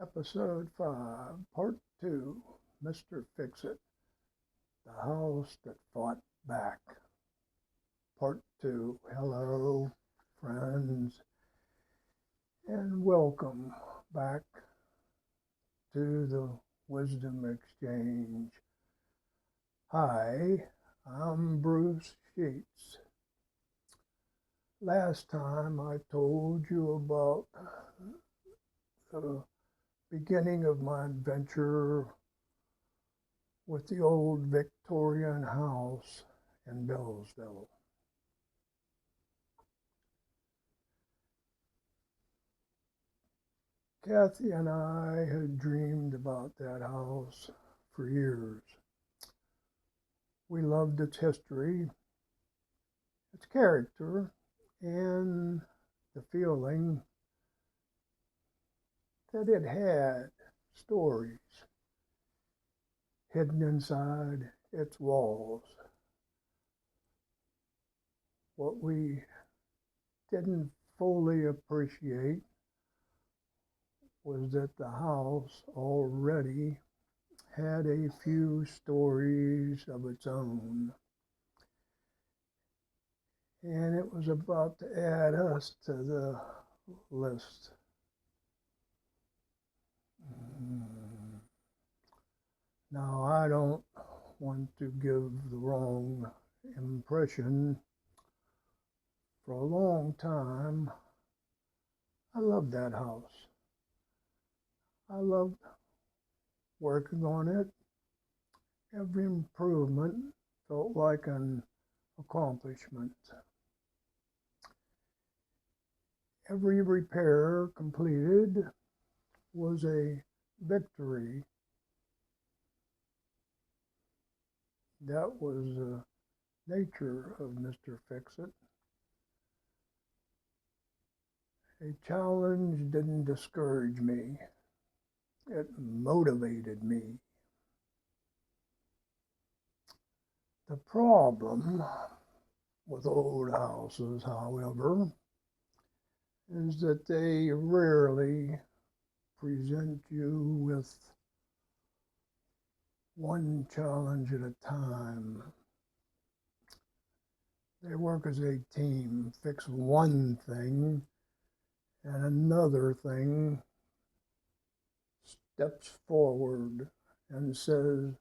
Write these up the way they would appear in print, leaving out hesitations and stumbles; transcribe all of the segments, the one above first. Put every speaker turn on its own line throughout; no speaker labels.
Episode 5, Part 2, Mr. Fixit, the house that fought back. Part 2, hello, friends, and welcome back to the Wisdom Exchange. Hi, I'm Bruce Sheets. Last time I told you about the beginning of my adventure with the old Victorian house in Bellsville. Kathy and I had dreamed about that house for years. We loved its history, its character, and the feeling that it had stories hidden inside its walls. What we didn't fully appreciate was that the house already had a few stories of its own, and it was about to add us to the list. Now, I don't want to give the wrong impression. For a long time, I loved that house. I loved working on it. Every improvement felt like an accomplishment. Every repair completed was a victory. That was the nature of Mr. Fixit. A challenge didn't discourage me. It motivated me. The problem with old houses, however, is that they rarely present you with one challenge at a time. They work as a team, fix one thing, and another thing steps forward and says,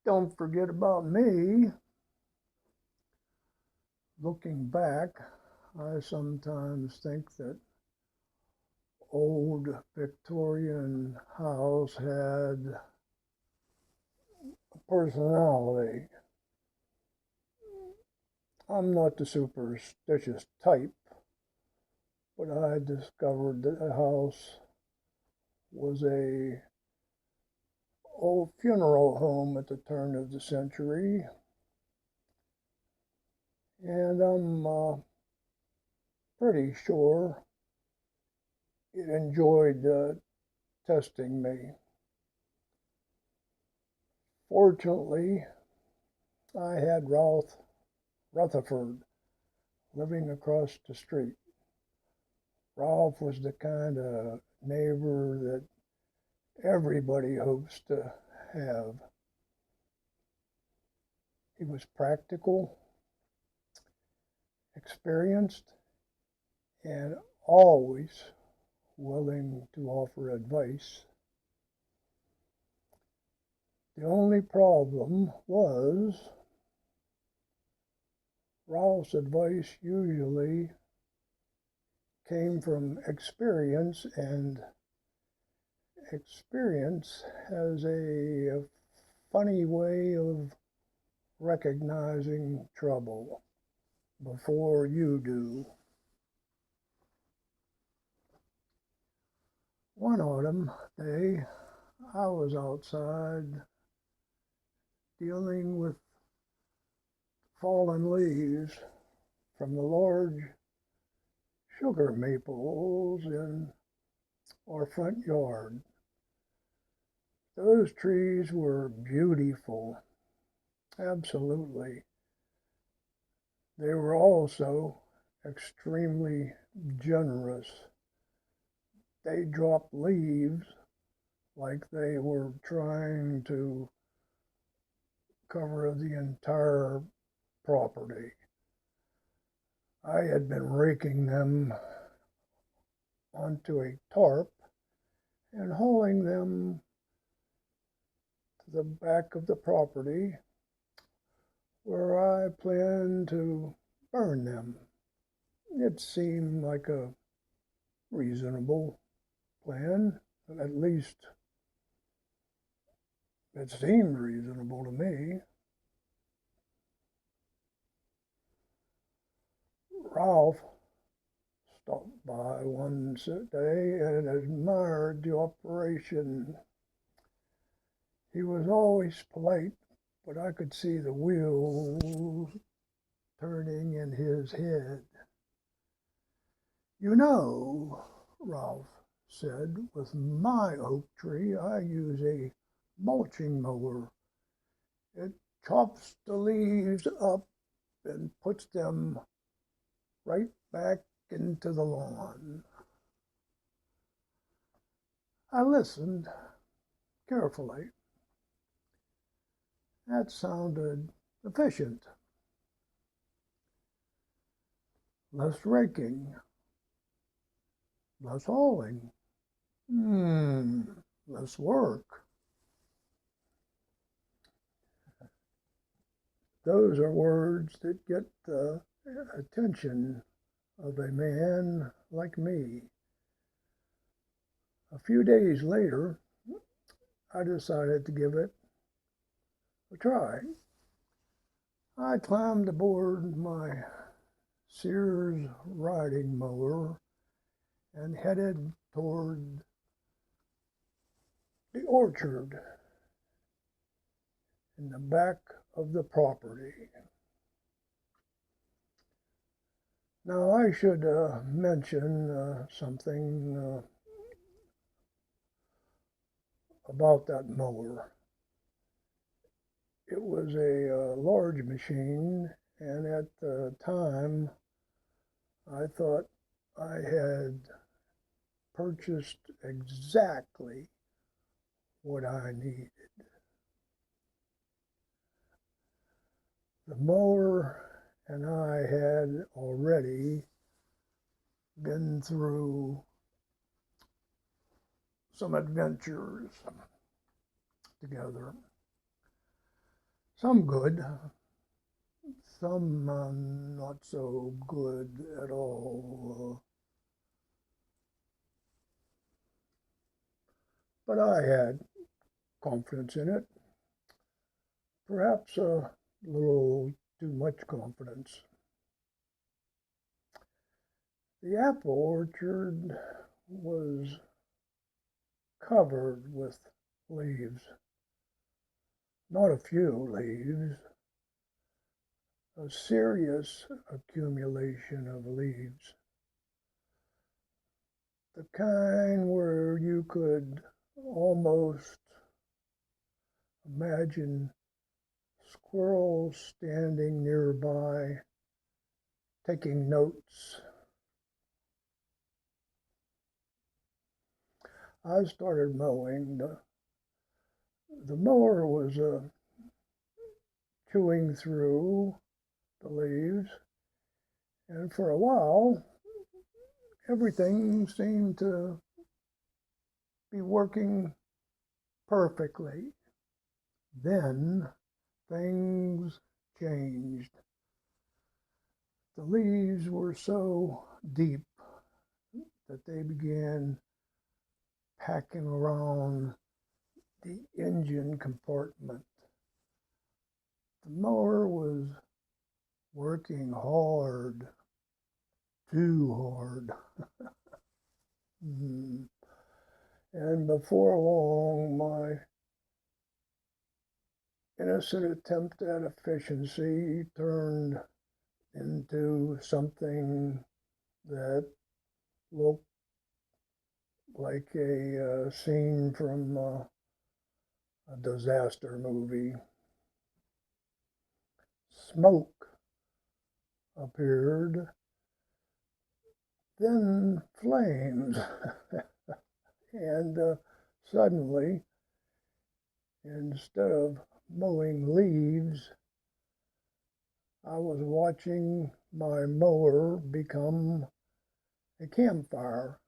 "Don't forget about me." Looking back, I sometimes think that old Victorian house had a personality. I'm not the superstitious type, but I discovered that the house was a old funeral home at the turn of the century, and I'm pretty sure it enjoyed testing me. Fortunately, I had Ralph Rutherford living across the street. Ralph was the kind of neighbor that everybody hopes to have. He was practical, experienced, and always willing to offer advice. The only problem was Ralph's advice usually came from experience, and experience has a funny way of recognizing trouble before you do. One autumn day, I was outside dealing with fallen leaves from the large sugar maples in our front yard. Those trees were beautiful, absolutely. They were also extremely generous. they dropped leaves like they were trying to cover the entire property. I had been raking them onto a tarp and hauling them to the back of the property where I planned to burn them. It seemed like a reasonable plan, at least it seemed reasonable to me. Ralph stopped by one day and admired the operation. He was always polite, but I could see the wheels turning in his head. "You know," Ralph said, "with my oak tree, I use a mulching mower. It chops the leaves up and puts them right back into the lawn." I listened carefully. That sounded efficient. Less raking, less hauling, less work. Those are words that get the attention of a man like me. A few days later, I decided to give it a try. I climbed aboard my Sears riding mower and headed toward the orchard in the back of the property. Now, I should mention something about that mower. It was a large machine, and at the time, I thought I had purchased exactly what I needed. The mower and I had already been through some adventures together. Some good, some not so good at all. But I had confidence in it, perhaps a little too much confidence. The apple orchard was covered with leaves. Not a few leaves, a serious accumulation of leaves. The kind where you could almost imagine squirrels standing nearby taking notes. I started mowing. The mower was chewing through the leaves, and for a while, everything seemed to be working perfectly. Then things changed. The leaves were so deep that they began packing around the engine compartment. The mower was working hard, too hard. And before long, my innocent attempt at efficiency turned into something that looked like a scene from a disaster movie. Smoke appeared, then flames. Suddenly, instead of mowing leaves, I was watching my mower become a campfire.